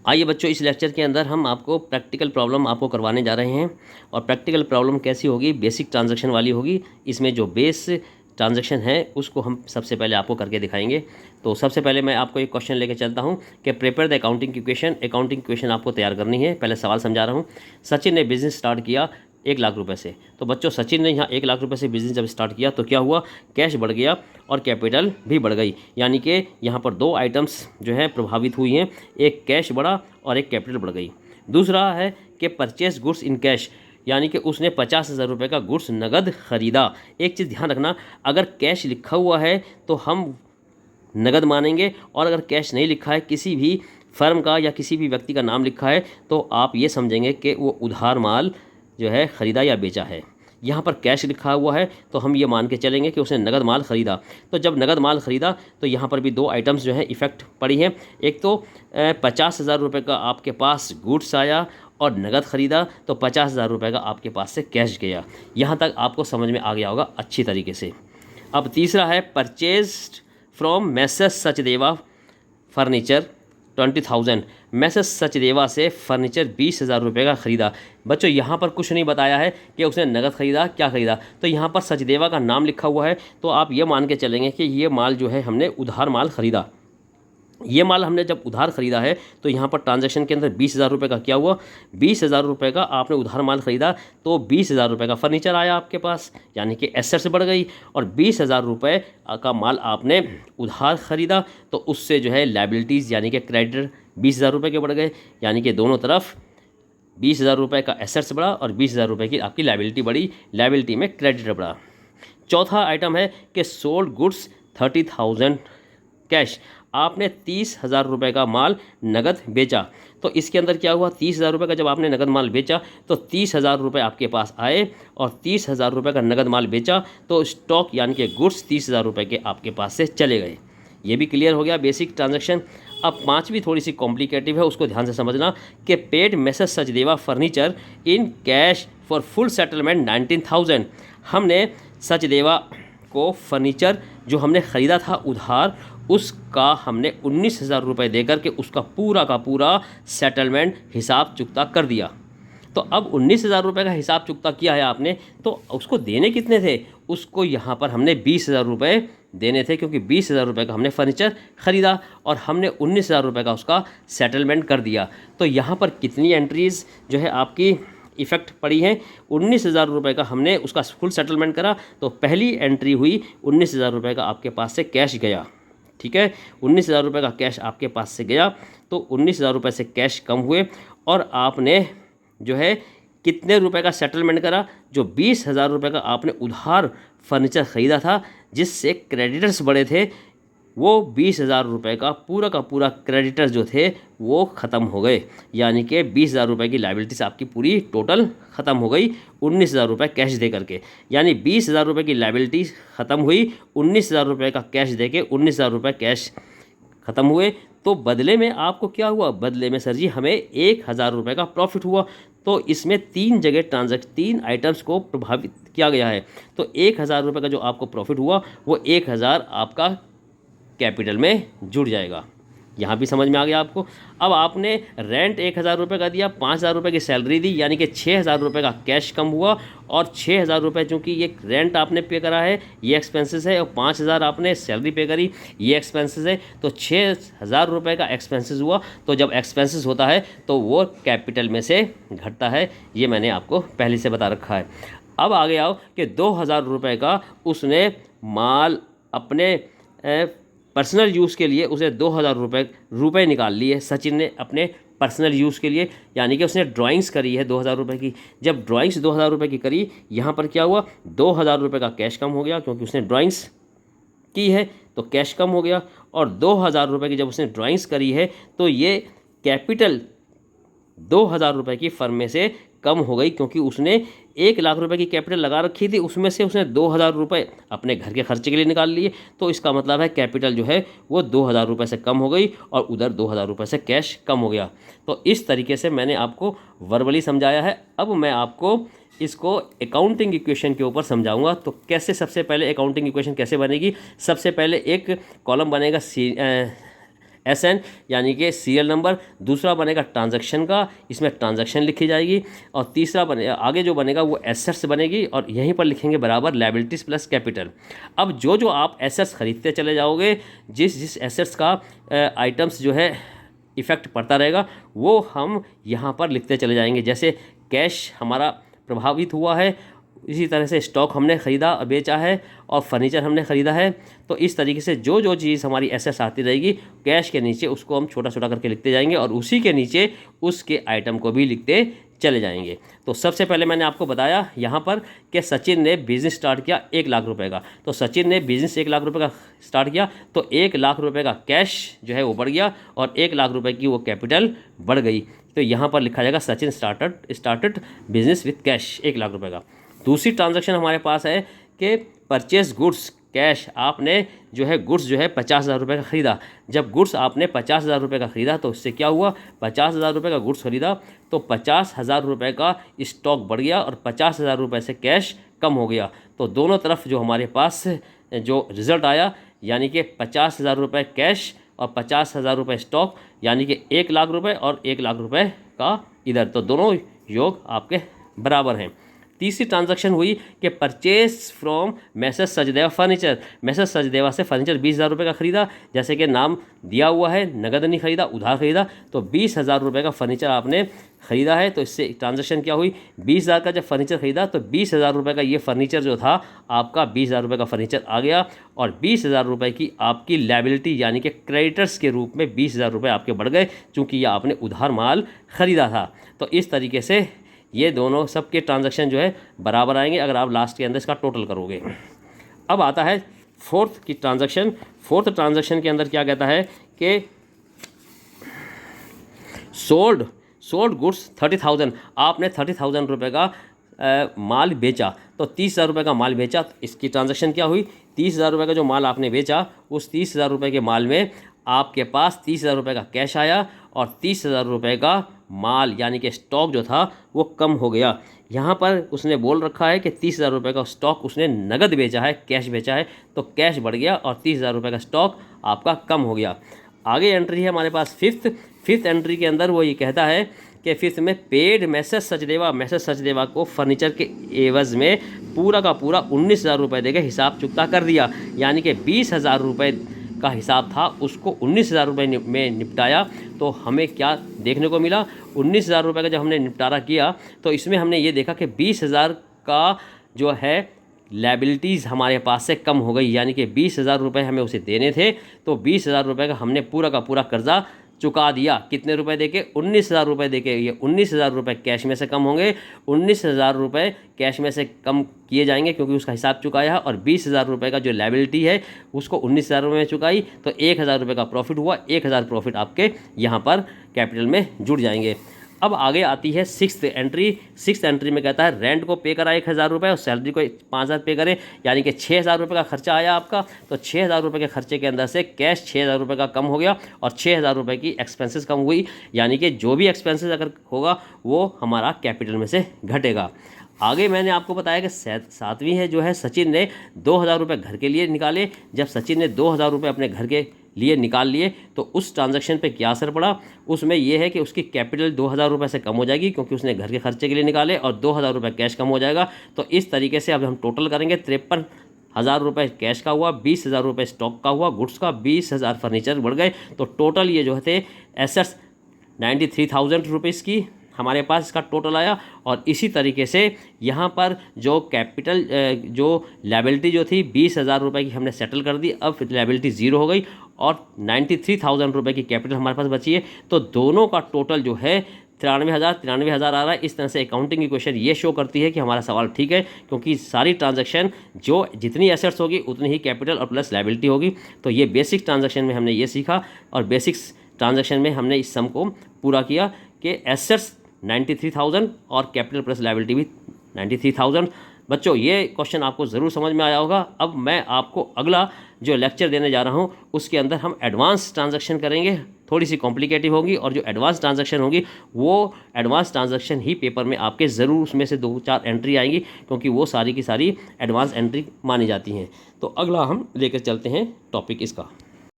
आइए बच्चों, इस लेक्चर के अंदर हम आपको प्रैक्टिकल प्रॉब्लम आपको करवाने जा रहे हैं। और प्रैक्टिकल प्रॉब्लम कैसी होगी? बेसिक ट्रांजैक्शन वाली होगी। इसमें जो बेस ट्रांजैक्शन है उसको हम सबसे पहले आपको करके दिखाएंगे। तो सबसे पहले मैं आपको एक क्वेश्चन लेके चलता हूं कि prepare the accounting equation. Accounting equation आपको तैयार करनी है। पहले सवाल समझा रहा हूं। सचिन ने बिजनेस स्टार्ट किया 1,00,000 रुपये से। तो बच्चों, सचिन ने यहाँ 1,00,000 रुपये से बिजनेस जब स्टार्ट किया तो क्या हुआ? कैश बढ़ गया और कैपिटल भी बढ़ गई। यानी कि यहाँ पर दो आइटम्स जो है प्रभावित हुई हैं, एक कैश बढ़ा और एक कैपिटल बढ़ गई। दूसरा है कि परचेस गुड्स इन कैश, यानी कि उसने 50,000 रुपये का गुड्स नगद खरीदा। एक चीज़ ध्यान रखना, अगर कैश लिखा हुआ है तो हम नगद मानेंगे, और अगर कैश नहीं लिखा है, किसी भी फर्म का या किसी भी व्यक्ति का नाम लिखा है, तो आप ये समझेंगे कि वो उधार माल जो है ख़रीदा या बेचा है। यहाँ पर कैश लिखा हुआ है तो हम ये मान के चलेंगे कि उसने नगद माल ख़रीदा। तो जब नगद माल ख़रीदा तो यहाँ पर भी दो आइटम्स जो है इफ़ेक्ट पड़ी हैं। एक तो 50,000 रुपये का आपके पास गुड्स आया और नगद ख़रीदा, तो 50,000 रुपये का आपके पास से कैश गया। यहाँ तक आपको समझ में आ गया होगा अच्छी तरीके से। अब तीसरा है purchased from message Sachdeva furniture 20,000। Message Sachdeva से फर्नीचर 20,000 रुपये का ख़रीदा। बच्चों, यहाँ पर कुछ नहीं बताया है कि उसने नगद ख़रीदा क्या ख़रीदा। तो यहाँ पर सचदेवा का नाम लिखा हुआ है, तो आप ये मान के चलेंगे कि ये माल जो है हमने उधार माल ख़रीदा। ये माल हमने जब उधार ख़रीदा है तो यहाँ पर ट्रांजैक्शन के अंदर 20,000 रुपये का क्या हुआ? 20,000 रुपये का आपने उधार माल ख़रीदा, तो 20,000 रुपये का फर्नीचर आया आपके पास, यानी कि एसेट्स बढ़ गई। और 20,000 रुपये का माल आपने उधार ख़रीदा, तो उससे जो है लायबिलिटीज़ यानी कि क्रेडिटर 20,000 रुपये के बढ़ गए। यानी कि दोनों तरफ 20,000 रुपये का एसेट्स बढ़ा और 20,000 रुपये की आपकी लायबिलिटी बढ़ी, लायबिलिटी में क्रेडिटर बढ़ा। चौथा आइटम है कि सोल्ड गुड्स 30,000 कैश। आपने 30,000 रुपये का माल नगद बेचा। तो इसके अंदर क्या हुआ? 30,000 रुपये का जब आपने नगद माल बेचा तो 30,000 रुपये आपके पास आए, और 30,000 रुपये का नगद माल बेचा तो स्टॉक यानी कि गुड्स 30,000 रुपये के आपके पास से चले गए। ये भी क्लियर हो गया बेसिक ट्रांजैक्शन। अब पांचवी थोड़ी सी कॉम्प्लिकेटिव है, उसको ध्यान से समझना कि paid message Sachdeva furniture in cash for full settlement 19,000। हमने सचदेवा को फर्नीचर जो हमने ख़रीदा था उधार, उसका हमने 19,000 रुपये देकर के उसका पूरा का पूरा सेटलमेंट हिसाब चुकता कर दिया। तो अब 19,000 रुपये का हिसाब चुकता किया है आपने, तो उसको देने कितने थे? उसको यहाँ पर हमने 20,000 रुपये देने थे, क्योंकि 20,000 रुपये का हमने फर्नीचर ख़रीदा और हमने 19,000 रुपये का उसका सेटलमेंट कर दिया। तो यहाँ पर कितनी एंट्रीज़ जो है आपकी इफ़ेक्ट पड़ी हैं? 19,000 रुपये का हमने उसका फुल सेटलमेंट करा, तो पहली एंट्री हुई 19,000 रुपये का आपके पास से कैश गया। ठीक है, 19,000 रुपये का कैश आपके पास से गया, तो 19,000 रुपये से कैश कम हुए, और आपने जो है कितने रुपए का सेटलमेंट करा? जो 20,000 रुपये का आपने उधार फर्नीचर ख़रीदा था जिससे क्रेडिटर्स बड़े थे, वो 20,000 रुपये का पूरा क्रेडिटर्स जो थे वो ख़त्म हो गए। यानी कि 20,000 रुपये की लायबिलिटीज आपकी पूरी टोटल ख़त्म हो गई 19,000 रुपये कैश दे करके। यानी 20,000 रुपये की लायबिलिटीज ख़त्म हुई, 19,000 रुपये का कैश दे के 19,000 रुपये कैश ख़त्म हुए। तो बदले में आपको क्या हुआ? बदले में सर जी हमें 1,000 रुपये का प्रॉफिट हुआ। तो इसमें तीन जगह तीन आइटम्स को प्रभावित किया गया है। तो 1,000 रुपये का जो आपको प्रॉफिट हुआ वो 1,000 आपका कैपिटल में जुड़ जाएगा। यहाँ भी समझ में आ गया आपको। अब आपने रेंट 1,000 रुपये का दिया, 5,000 रुपये की सैलरी दी, यानी कि 6,000 रुपये का कैश कम हुआ। और 6,000 रुपये चूँकि ये रेंट आपने पे करा है, ये एक्सपेंसेस है, और 5,000 आपने सैलरी पे करी, ये एक्सपेंसेस है, तो 6,000 रुपये का एक्सपेंसेस हुआ। तो जब एक्सपेंसेस होता है तो वो कैपिटल में से घटता है, ये मैंने आपको पहले से बता रखा है। अब आगे आओ कि 2,000 रुपये का उसने माल अपने पर्सनल यूज़ के लिए, उसे 2,000 रुपये निकाल लिए सचिन ने अपने पर्सनल यूज़ के लिए। यानी कि उसने ड्राइंग्स करी है 2,000 रुपये की। जब ड्राइंग्स 2,000 रुपये की करी, यहाँ पर क्या हुआ? 2,000 रुपये का कैश कम हो गया, क्योंकि उसने ड्राइंग्स की है तो कैश कम हो गया। और 2,000 रुपये की जब उसने ड्राइंग्स करी है तो ये कैपिटल 2,000 रुपये की फर्म में से कम हो गई, क्योंकि उसने 1,00,000 रुपये की कैपिटल लगा रखी थी, उसमें से उसने 2,000 रुपये अपने घर के खर्चे के लिए निकाल लिए। तो इसका मतलब है कैपिटल जो है वो 2,000 रुपये से कम हो गई और उधर 2,000 रुपये से कैश कम हो गया। तो इस तरीके से मैंने आपको वर्बली समझाया है। अब मैं आपको इसको अकाउंटिंग इक्वेशन के ऊपर समझाऊंगा। तो कैसे, सबसे पहले अकाउंटिंग इक्वेशन कैसे बनेगी? सबसे पहले एक कॉलम बनेगा SN यानी कि सीरियल नंबर, दूसरा बनेगा ट्रांजैक्शन का, इसमें ट्रांजैक्शन लिखी जाएगी, और तीसरा बने आगे जो बनेगा वो एसेट्स बनेगी, और यहीं पर लिखेंगे बराबर लायबिलिटीज़ प्लस कैपिटल। अब जो आप एसेट्स खरीदते चले जाओगे, जिस एसेट्स का आइटम्स जो है इफ़ेक्ट पड़ता रहेगा वो हम यहाँ पर लिखते चले जाएंगे। जैसे कैश हमारा प्रभावित हुआ है, इसी तरह से स्टॉक हमने ख़रीदा बेचा है, और फर्नीचर हमने ख़रीदा है। तो इस तरीके से जो चीज़ हमारी एसेट्स आती रहेगी, कैश के नीचे उसको हम छोटा छोटा करके लिखते जाएंगे, और उसी के नीचे उसके आइटम को भी लिखते चले जाएंगे। तो सबसे पहले मैंने आपको बताया यहाँ पर कि सचिन ने बिज़नेस स्टार्ट किया 1 लाख रुपए का। तो सचिन ने बिज़नेस 1 लाख रुपए का स्टार्ट किया, तो 1 लाख रुपए का कैश जो है वो बढ़ गया, और 1 लाख रुपए की वो कैपिटल बढ़ गई। तो यहाँ पर लिखा जाएगा Sachin started business with cash 1 lakh रुपए का। दूसरी ट्रांजैक्शन हमारे पास है कि परचेज गुड्स कैश, आपने जो है गुड्स जो है 50,000 रुपये का ख़रीदा। जब गुड्स आपने 50,000 रुपये का ख़रीदा तो इससे क्या हुआ, 50,000 रुपये का गुड्स ख़रीदा तो 50,000 रुपये का स्टॉक बढ़ गया, और 50,000 रुपये से कैश कम हो गया। तो दोनों तरफ जो हमारे पास जो रिज़ल्ट आया, यानी कि 50,000 रुपये कैश और 50,000 रुपये स्टॉक, यानी कि 1 लाख रुपये और 1 लाख रुपये का इधर, तो दोनों योग आपके बराबर हैं। तीसरी ट्रांजैक्शन हुई कि purchase from message Sachdeva furniture, message Sachdeva से फर्नीचर 20,000 रुपये का ख़रीदा, जैसे कि नाम दिया हुआ है, नगद नहीं ख़रीदा, उधार ख़रीदा। तो 20,000 रुपये का फर्नीचर आपने ख़रीदा है, तो इससे ट्रांजैक्शन क्या हुई, 20,000 का जब फर्नीचर ख़रीदा तो 20,000 रुपये का ये फर्नीचर जो था आपका 20,000 रुपये का फर्नीचर आ गया, और 20,000 रुपये की आपकी लायबिलिटी यानी कि क्रेडिटर्स के रूप में 20,000 रुपये आपके बढ़ गए, चूँकि ये आपने उधार माल ख़रीदा था। तो इस तरीके से ये दोनों सबके ट्रांजैक्शन जो है बराबर आएंगे अगर आप लास्ट के अंदर इसका टोटल करोगे। अब आता है फोर्थ की ट्रांजैक्शन। फोर्थ ट्रांजैक्शन के अंदर क्या कहता है कि सोल्ड गुड्स 30,000, आपने 30,000 रुपये का माल बेचा, तो 30,000 रुपये का माल बेचा। तो इसकी ट्रांजैक्शन क्या हुई, 30,000 रुपये का जो माल आपने बेचा, उस 30,000 रुपये के माल में आपके पास 30,000 रुपये का कैश आया, और 30,000 रुपये का माल यानी कि स्टॉक जो था वो कम हो गया। यहाँ पर उसने बोल रखा है कि 30,000 रुपये का स्टॉक उसने नगद बेचा है, कैश बेचा है, तो कैश बढ़ गया और 30,000 रुपये का स्टॉक आपका कम हो गया। आगे एंट्री है हमारे पास फिफ्थ एंट्री के अंदर वो ये कहता है कि फिफ्थ में पेड मैसेज सचदेवा को फर्नीचर के एवज़ में पूरा का पूरा 19,000 रुपये देकर हिसाब चुकता कर दिया, यानी कि 20,000 रुपये का हिसाब था उसको 19,000 रुपये में निपटाया। तो हमें क्या देखने को मिला, 19,000 रुपये का जब हमने निपटारा किया तो इसमें हमने ये देखा कि 20,000 का जो है लायबिलिटीज़ हमारे पास से कम हो गई, यानी कि 20,000 रुपये हमें उसे देने थे, तो 20,000 रुपये का हमने पूरा का पूरा कर्जा चुका दिया। कितने रुपए देके, 19,000 रुपये देके। ये 19,000 रुपये कैश में से कम होंगे, 19,000 रुपये कैश में से कम किए जाएंगे क्योंकि उसका हिसाब चुकाया है, और 20,000 रुपये का जो लायबिलिटी है उसको 19,000 रुपये में चुकाई, तो 1,000 रुपये का प्रॉफिट हुआ। 1,000 प्रॉफिट आपके यहाँ पर कैपिटल में जुड़ जाएंगे। अब आगे आती है सिक्स्थ एंट्री में कहता है रेंट को पे करा 1,000 रुपये और सैलरी को 5,000 पे करें, यानी कि 6,000 रुपये का खर्चा आया आपका। तो 6,000 रुपये के खर्चे के अंदर से कैश 6,000 रुपये का कम हो गया और 6,000 रुपये की एक्सपेंसेस कम हुई, यानी कि जो भी एक्सपेंसेस अगर होगा वो हमारा कैपिटल में से घटेगा। आगे मैंने आपको बताया कि सातवीं है जो है सचिन ने 2,000 रुपये घर के लिए निकाले। जब सचिन ने 2,000 रुपये अपने घर के लिए निकाल लिए तो उस ट्रांजैक्शन पे क्या असर पड़ा, उसमें यह है कि उसकी कैपिटल 2,000 रुपये से कम हो जाएगी क्योंकि उसने घर के खर्चे के लिए निकाले, और 2,000 रुपये कैश कम हो जाएगा। तो इस तरीके से अब हम टोटल करेंगे, 53,000 रुपये कैश का हुआ, 20,000 रुपये स्टॉक का हुआ, गुड्स का 20,000 फर्नीचर बढ़ गए। तो टोटल ये जो थे एसेट्स 93,000 रुपीज़ की हमारे पास इसका टोटल आया। और इसी तरीके से यहाँ पर जो कैपिटल जो लायबिलिटी जो थी 20,000 रुपये की हमने सेटल कर दी, अब लायबिलिटी ज़ीरो हो गई और 93,000 रुपये की कैपिटल हमारे पास बची है। तो दोनों का टोटल जो है 93,000 आ रहा है। इस तरह से अकाउंटिंग की क्वेश्चन ये शो करती है कि हमारा सवाल ठीक है, क्योंकि सारी ट्रांजैक्शन जो जितनी एसेट्स होगी उतनी ही कैपिटल और प्लस लायबिलिटी होगी। तो ये बेसिक ट्रांजैक्शन में हमने ये सीखा, और बेसिक्स ट्रांजैक्शन में हमने इस सम को पूरा किया कि एसेट्स 93,000 और कैपिटल प्लस लायबिलिटी भी 93,000। बच्चों ये क्वेश्चन आपको ज़रूर समझ में आया होगा। अब मैं आपको अगला जो लेक्चर देने जा रहा हूँ उसके अंदर हम एडवांस ट्रांजैक्शन करेंगे, थोड़ी सी कॉम्प्लिकेटिव होगी, और जो एडवांस ट्रांजैक्शन होगी वो एडवांस ट्रांजैक्शन ही पेपर में आपके ज़रूर उसमें से 2-4 एंट्री आएंगी, क्योंकि वो सारी की सारी एडवांस एंट्री मानी जाती हैं। तो अगला हम लेकर चलते हैं टॉपिक इसका।